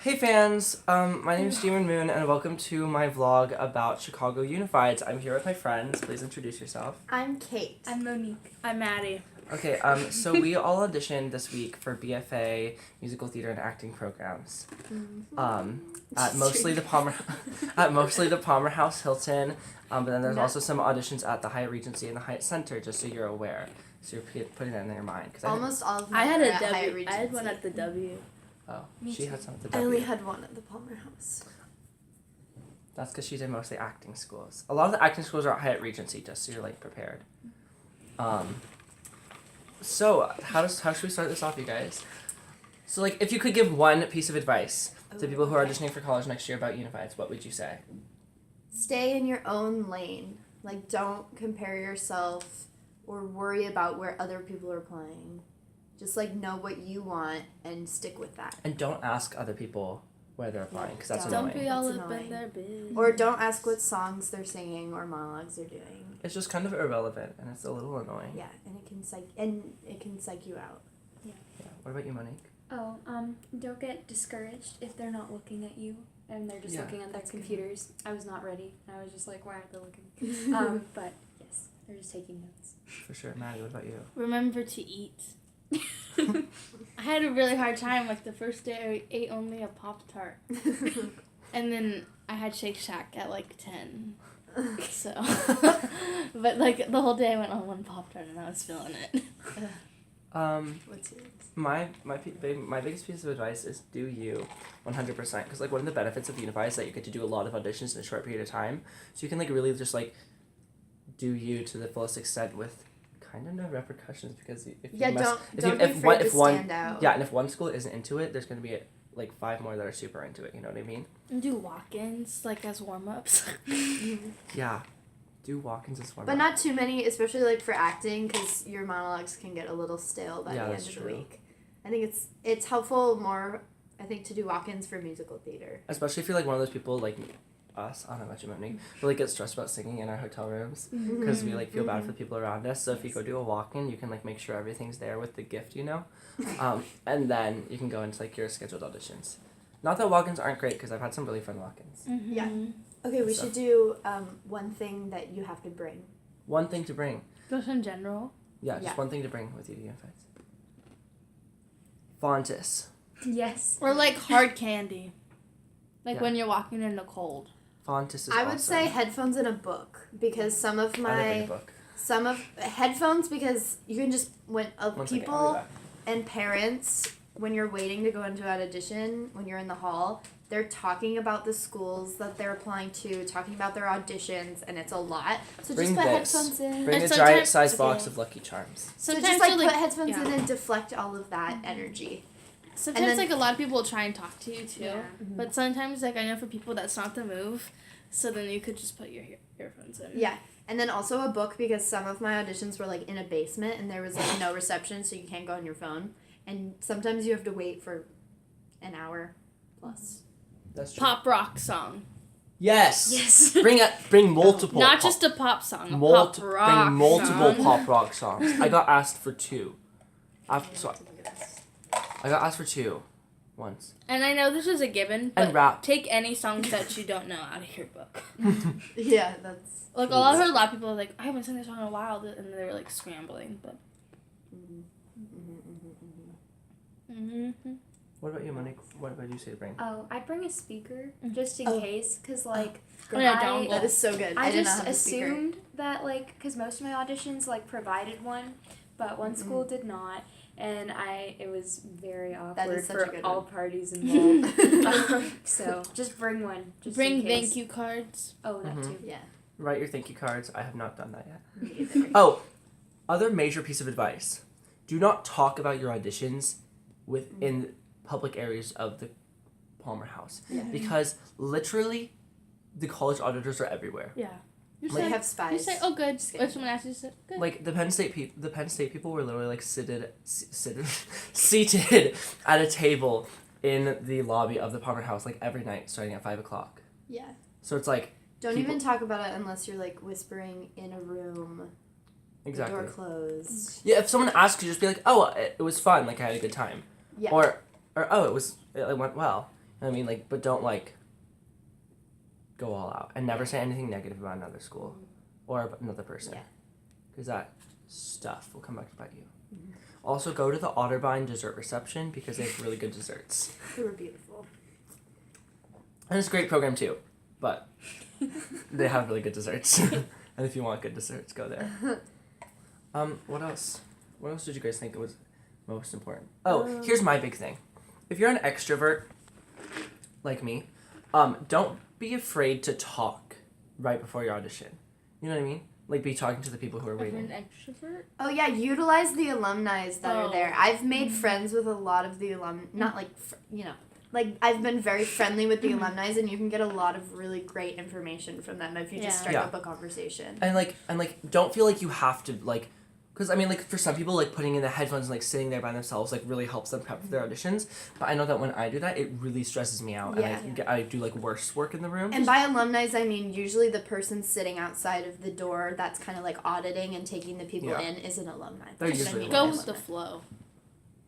Hey fans, my name is Demon Moon and welcome to my vlog about Chicago Unifieds. I'm here with my friends. Please introduce yourself. I'm Kate. I'm Monique. I'm Maddie. Okay, so we all auditioned this week for BFA musical theater and acting programs. At mostly the Palmer House Hilton, but then there's also some auditions at the Hyatt Regency and the Hyatt Center, just so you're aware. So you're putting that in your mind. Almost all of them I had are a at Hyatt W. I had one at the W. Oh, Me she too. had some at the I W. only had one at the Palmer House. That's because she's in mostly acting schools. A lot of the acting schools are at Hyatt Regency, just so you're like prepared. So how should we start this off, you guys? So like, if you could give one piece of advice to people who are auditioning for college next year about Unifieds, what would you say? Stay in your own lane. Like, don't compare yourself or worry about where other people are playing. Just like know what you want and stick with that. And don't ask other people where they're applying, because that's Don't annoying. Don't be all That's up in annoying. their business. Or don't ask what songs they're singing or monologues they're doing. It's just kind of irrelevant, and it's a little annoying. Yeah, and it can psych you out. Yeah. What about you, Monique? Oh, don't get discouraged if they're not looking at you and they're just Yeah. looking at their That's good. computers. I was not ready. I was just like, why aren't they looking? But yes, they're just taking notes. For sure. Maddie, what about you? Remember to eat. I had a really hard time. Like the first day, I ate only a Pop-Tart. And then I had Shake Shack at like 10. So, but like the whole day I went on one Pop-Tart and I was feeling it. What's yours? My biggest piece of advice is do you 100%, because like one of the benefits of Unify is that you get to do a lot of auditions in a short period of time, so you can like really just like do you to the fullest extent with kind of no repercussions, because if Yeah, you mess, don't be if afraid one to if one stand out. yeah, and if one school isn't into it, there's gonna be like 5 more that are super into it. You know what I mean? And do walk-ins like as warm-ups. Yeah, do walk-ins as warm. But not too many, especially like for acting, because your monologues can get a little stale by Yeah, the end that's of the true. week. I think it's helpful more, I think, to do walk-ins for musical theater. Especially if you're like one of those people like us, I don't know about you, Monique, who like get stressed about singing in our hotel rooms because we like feel bad for the people around us. So if you go do a walk-in, you can like make sure everything's there with the gift, you know, and then you can go into like your scheduled auditions. Not that walk-ins aren't great, because I've had some really fun walk-ins. Yeah. Okay, we So- should do one thing that you have to bring. One thing to bring. Just in general. Yeah, just Yeah. one thing to bring with you to Unifieds. Fontis. Yes. Or like hard candy. Like Yeah. when you're walking in the cold. Fontis is I would awesome. say headphones and a book, because some of I never read a my book. headphones, because you can just when One second, I'll be people back. and parents, when you're waiting to go into an audition, when you're in the hall, they're talking about the schools that they're applying to, talking about their auditions, and it's a lot. So Bring just put this. headphones in. Bring And a sometimes- giant-sized box okay. of Lucky Charms. So Sometimes just like you'll, put headphones yeah. in and deflect all of that energy. Sometimes then- like a lot of people will try and talk to you too. Yeah. But sometimes like I know for people that's not the move. So then you could just put your earphones in. Yeah. And then also a book, because some of my auditions were like in a basement and there was like no reception, so you can't go on your phone. And sometimes you have to wait for an hour plus. That's true. Pop rock song. Yes. Yes. Bring multiple. Not pop- just a pop song. A pop rock bring multiple song. pop rock songs. I got asked for 2. I got asked for 2 once. And I know this is a given, but And rap. take any songs that you don't know out of your book. Yeah, that's. Like a lot of people are like, I haven't sung this song in a while, and they were like scrambling. But What about you, Monique? What would you say to bring? Oh, I'd bring a speaker just in Oh. case, because like yeah, I- dongle. That is so good. I did not just have a speaker. assumed that like because most of my auditions like provided one, but one school did not, and it was very awkward such a for good all one. parties involved. So just bring one. Just bring in case. thank you cards. Oh, that Mhm. too. Yeah. Write your thank you cards. I have not done that yet. Me either. Oh, other major piece of advice: do not talk about your auditions within public areas of the Palmer House, Yeah. because literally, the college auditors are everywhere. Yeah. You They say, have you spies. say, oh, good. Just kidding. Or someone asks you, say, good. Like the Penn State people were literally like seated at a table in the lobby of the Palmer House like every night starting at 5:00. Yeah. So it's like Don't People- even talk about it unless you're like whispering in a room, exactly. the door closed. Yeah, if someone asks you, just be like, "Oh, it was fun. Like I had a good time," Yeah. or "Oh, it went well." I mean, like, but don't like go all out and never say anything negative about another school or about another person, Yeah. because that stuff will come back to bite you. Also, go to the Otterbein dessert reception because they have really good desserts, They were beautiful. and it's a great program too. But they have really good desserts, and if you want good desserts, go there. What else? What else did you guys think was most important? Oh, here's my big thing. If you're an extrovert, like me, don't be afraid to talk right before your audition. You know what I mean? Like, be talking to the people who are If you're waiting. an extrovert. Oh yeah, utilize the alumni that are there. I've made friends with a lot of the not like like I've been very friendly with the alumni, and you can get a lot of really great information from them if you just Yeah. strike Yeah. up a conversation. And don't feel like you have to, like, because I mean, like, for some people, like, putting in the headphones and like sitting there by themselves like really helps them prep for their auditions. But I know that when I do that, it really stresses me out, Yeah. and I do like worse work in the room. And by alumni, I mean usually the person sitting outside of the door that's kind of like auditing and taking the people Yeah. in is an alumni. They're That's what I usually mean Go by with the alumni. flow.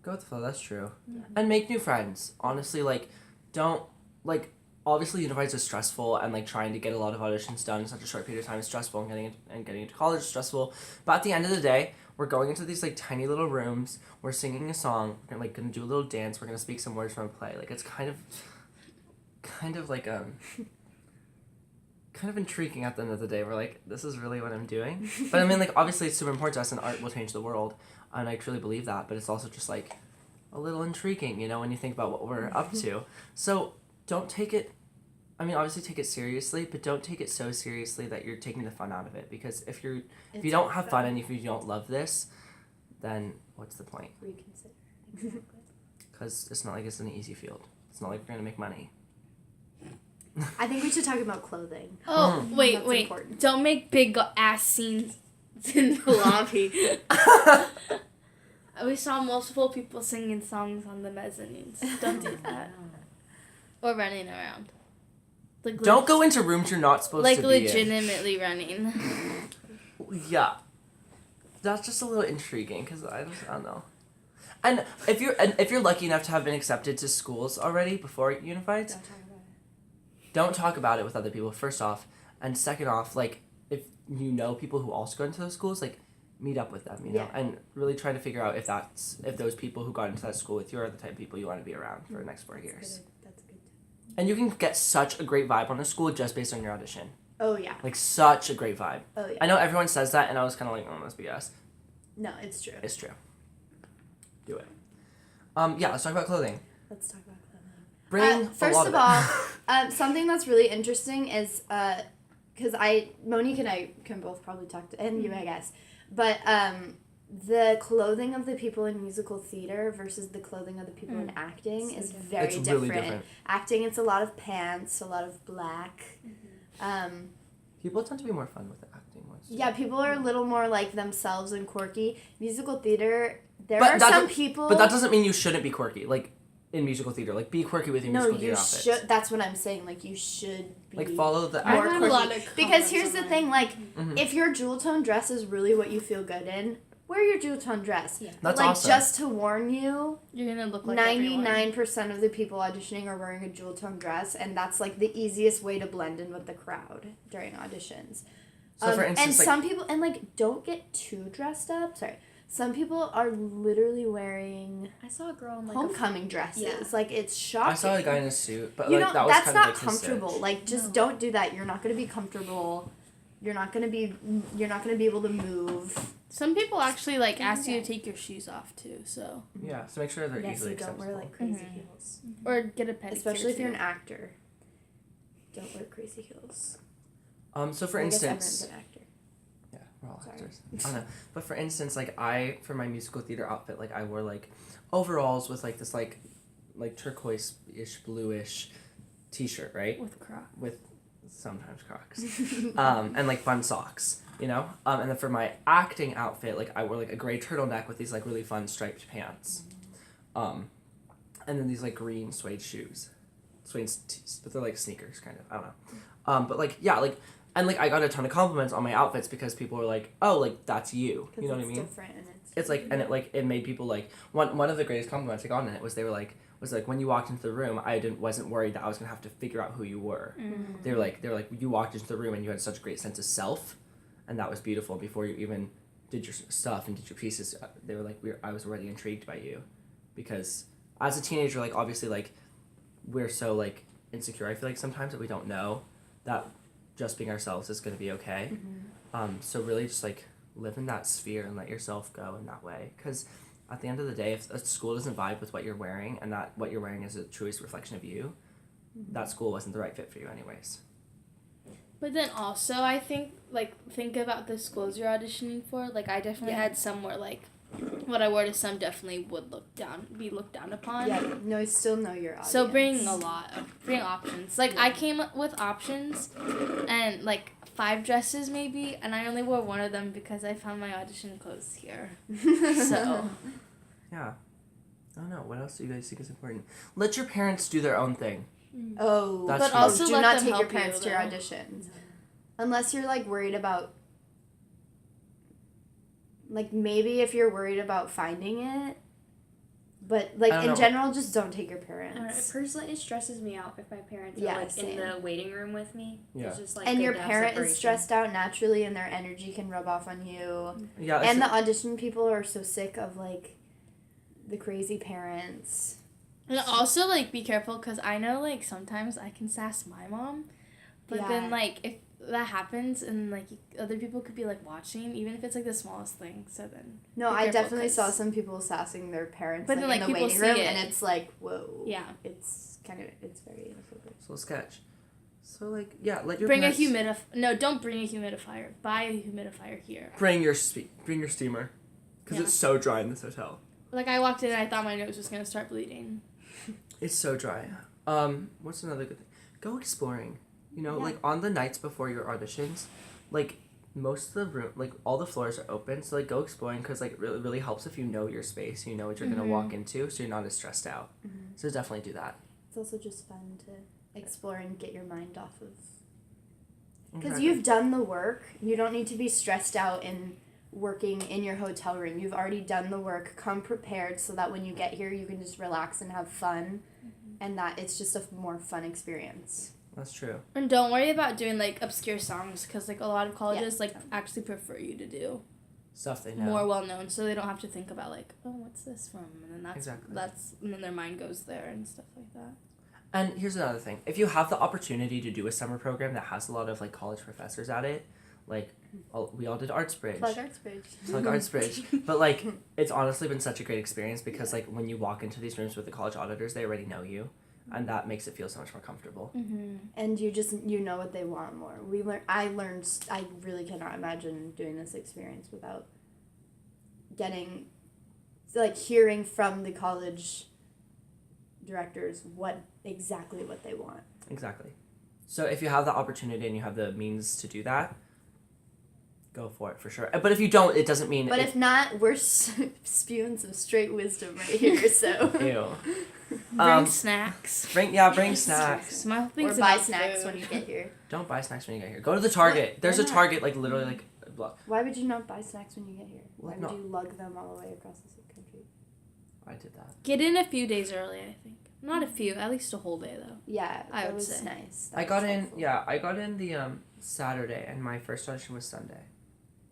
Go with the flow. That's true. Yeah. And make new friends. Honestly, like, don't like. Obviously, university is stressful, and like trying to get a lot of auditions done in such a short period of time is stressful, and getting into college is stressful. But at the end of the day, we're going into these like tiny little rooms. We're singing a song. We're like gonna do a little dance. We're gonna speak some words from a play. Like, it's kind of like kind of intriguing at the end of the day. We're like, this is really what I'm doing. But I mean, like, obviously it's super important to us, and art will change the world, and I truly believe that. But it's also just like a little intriguing, you know, when you think about what we're up to. So don't take it. I mean, obviously take it seriously, but don't take it so seriously that you're taking the fun out of it. Because if you don't have fun and if you don't love this, then what's the point? Reconsider. Exactly. Because it's not like it's an easy field. It's not like we're gonna make money. I think we should talk about clothing. Oh, wait. That's important. Don't make big ass scenes in the lobby. We saw multiple people singing songs on the mezzanines. Don't do that. Or running around. Like, Don't go into rooms you're not supposed like to be in. legitimately running. Yeah, that's just a little intriguing because I don't know. And if you're lucky enough to have been accepted to schools already before Unified, don't talk about it with other people. First off, and second off, like if you know people who also go into those schools, like meet up with them, you know, Yeah. and really try to figure out if those people who got into that school with you are the type of people you want to be around for the next 4 years. That's good. And you can get such a great vibe on a school just based on your audition. Oh yeah. Like such a great vibe. Oh yeah. I know everyone says that, and I was kind of like, oh, that's BS. No, it's true. It's true. Do it. Yeah, let's talk about clothing. Let's talk about clothing. Bring First a lot of it. all, something that's really interesting is because Monique and I can both probably talk to, and you I guess, but the clothing of the people in musical theater versus the clothing of the people in acting So is different. very It's different. really different. Acting, it's a lot of pants, a lot of black. People tend to be more fun with the acting ones. Yeah, people are a little more like themselves and quirky. Musical theater, there But are that some do- people. But that doesn't mean you shouldn't be quirky. Like in musical theater, like be quirky with your No, musical you theater outfits. should. That's what I'm saying. Like you should be. Like follow the I more had a quirky. lot of Because comments here's the on thing, like, Mhm. if your jewel tone dress is really what you feel good in, wear your jewel tone dress. Yeah. That's like, awesome. just to warn you, You're gonna look like 99% of the people auditioning are wearing a jewel tone dress, and that's, like, the easiest way to blend in with the crowd during auditions. So for and instance, like, some people, and, like, don't get too dressed up. Sorry. Some people are literally wearing I saw a girl in like homecoming dresses. yeah. Like, it's shocking. I saw a guy in a suit, but You like know, that was that's kind not of like his comfortable. stitch. Like, just No. don't do that. You're not gonna be comfortable. You're not gonna be able to move. Some people actually like ask you to take your shoes off too, so Yeah, so make sure they're Yes, easily you don't accessible. wear like crazy Mhm. heels. or get a pedicure. Especially if you're too. an actor. Don't wear crazy heels. So for I guess instance, everyone's an actor. yeah, we're all Sorry. actors. I don't know, but for instance, like for my musical theater outfit, like I wore like overalls with like this like turquoise-ish bluish t-shirt, right? with Crocs. With sometimes Crocs, and like fun socks, you know. And then for my acting outfit, like I wore like a gray turtleneck with these like really fun striped pants, and then these like green suede shoes, but they're like sneakers kind of. I don't know, but like yeah, like and like I got a ton of compliments on my outfits because people were like, oh, like that's you, you know what I mean? Different and It's like and it made people like one of the greatest compliments I got in it was they were like, was like when you walked into the room, wasn't worried that I was gonna have to figure out who you were. They were like you walked into the room and you had such a great sense of self, and that was beautiful. Before you even did your stuff and did your pieces, they were like I was already intrigued by you, because as a teenager, like obviously like we're so like insecure. I feel like sometimes that we don't know that just being ourselves is gonna be okay. So really just like live in that sphere and let yourself go in that way, because at the end of the day, if a school doesn't vibe with what you're wearing and that what you're wearing is a truest reflection of you, that school wasn't the right fit for you anyways. But then also, I think, like, think about the schools you're auditioning for. Like, I definitely had some where, like, what I wore to some definitely would be looked down upon. Yeah, no, still know your audience. So bring options. Like, I came up with options and, like, 5 dresses maybe, and I only wore one of them because I found my audition clothes here. So. Yeah. I don't know. What else do you guys think is important? Let your parents do their own thing. Oh, That's but huge. also do let not them take your help parents you, to your though. auditions. Unless you're, like, worried about... Like, maybe if you're worried about finding it. But, like, I don't in know. general, just don't take your I parents. don't know, personally, it stresses me out if my parents Yeah, are like same. in the waiting room with me. Yeah. It's just, like, And good your to have parent is separation. stressed out naturally, and their energy can rub off on you. Yeah. And the audition people are so sick of, like, the crazy parents. And also, like, be careful, because I know, like, sometimes I can sass my mom. But then, like, if that happens and, like, other people could be, like, watching, even if it's, like, the smallest thing. So then... No, be I careful, definitely 'cause- saw some people sassing their parents, But like, then, like, in the people waiting see room, it. and it's like, whoa. Yeah. It's very inappropriate. So sketch. So like let your Bring parents No, don't bring a humidifier. Buy a humidifier here. bring your steamer, because Yeah. it's so dry in this hotel. Like, I walked in and I thought my nose was going to start bleeding. It's so dry. What's another good thing? Go exploring. You know, Yeah. like on the nights before your auditions, like most of the room, like all the floors are open. So like go exploring, because like it really helps if you know your space, you know what you're gonna walk into, so you're not as stressed out. So definitely do that. It's also just fun to explore and get your mind off of. Because Exactly. you've done the work. You don't need to be stressed out in working in your hotel room. You've already done the work. Come prepared so that when you get here, you can just relax and have fun. And that it's just a more fun experience. That's true. And don't worry about doing, like, obscure songs, because, like, a lot of colleges, like, actually prefer you to do Stuff they know. more well-known, so they don't have to think about, like, oh, what's this from? And then Exactly. and then their mind goes there and stuff like that. And here's another thing. If you have the opportunity to do a summer program that has a lot of like college professors at it, like we all did ArtsBridge. Plug ArtsBridge. Plug ArtsBridge. But like it's honestly been such a great experience, because like when you walk into these rooms with the college auditors, they already know you, and that makes it feel so much more comfortable. And you know what they want more. I really cannot imagine doing this experience without getting, like, hearing from the college directors exactly what they want. Exactly. So if you have the opportunity and you have the means to do that, go for it for sure. But if you don't, it doesn't mean. But if not, we're spewing some straight wisdom right here. So Ew. Bring snacks. Bring snacks. Small or things buy about snacks food. when you get here. Don't buy snacks when you get here. Go to the Target. There's a Why not? Target like literally like a block. Why would you not buy snacks when you get here? Why Well, would no. you lug them all the way across the country? I did that. Get in a few days early, I think. Not a few, at least a whole day, though. Yeah, I that would was say. nice. That I was got in. helpful. Yeah, I got in the Saturday, and my first audition was Sunday.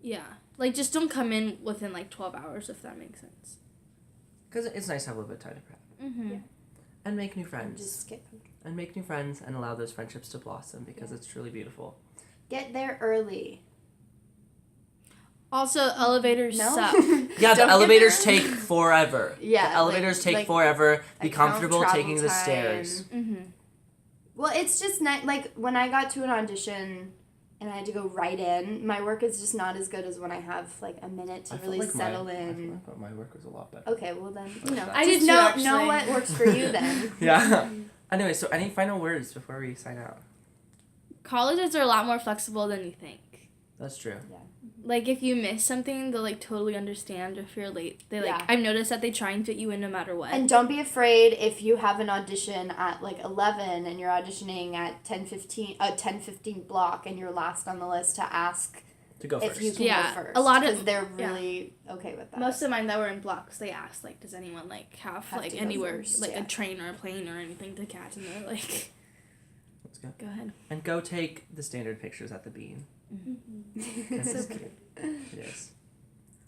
Yeah. Like, just don't come in within, like, 12 hours, if that makes sense. Because it's nice to have a little bit of time to prep Mm-hmm. Yeah. and make new And friends. just get comfortable. And make new friends and allow those friendships to blossom, because it's truly beautiful. Get there early. Also, elevators No. suck. Yeah, the Don't get elevators there take forever. Yeah, The elevators like- take like, forever. Be account comfortable travel taking the time. stairs. Mm-hmm. Well, it's just not like when I got to an audition and I had to go right in. My work is just not as good as when I have like a minute to I felt really like settle I in. thought my work was a lot better. Okay, well then I just did too, know actually. what works for you then. Yeah. Anyway, so any final words before we sign out? Colleges are a lot more flexible than you think. That's true. Like, if you miss something, they'll, like, totally understand. Or if you're late, they, like, Yeah. I've noticed that they try and fit you in no matter what. And don't be afraid if you have an audition at like 11 and you're auditioning at 10:15 block and you're last on the list to ask To go if first. you can Yeah, go first. a lot of- because they're really okay with that. Most of mine that were in blocks, they asked, like, does anyone, like, have Have like, to go anywhere, first, like, yeah. a train or a plane or anything to catch? And they're like, Let's go. go ahead. And go take the standard pictures at the bean. Because it's cute. It is.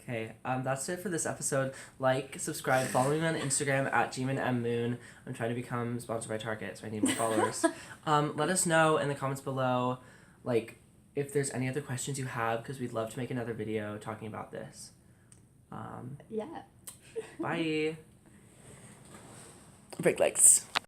Okay, that's it for this episode. Like, subscribe, follow me on Instagram at GmanMMoon. I'm trying to become sponsored by Target, so I need more followers. Let us know in the comments below, like, if there's any other questions you have, because we'd love to make another video talking about this. Yeah. Bye. Break legs.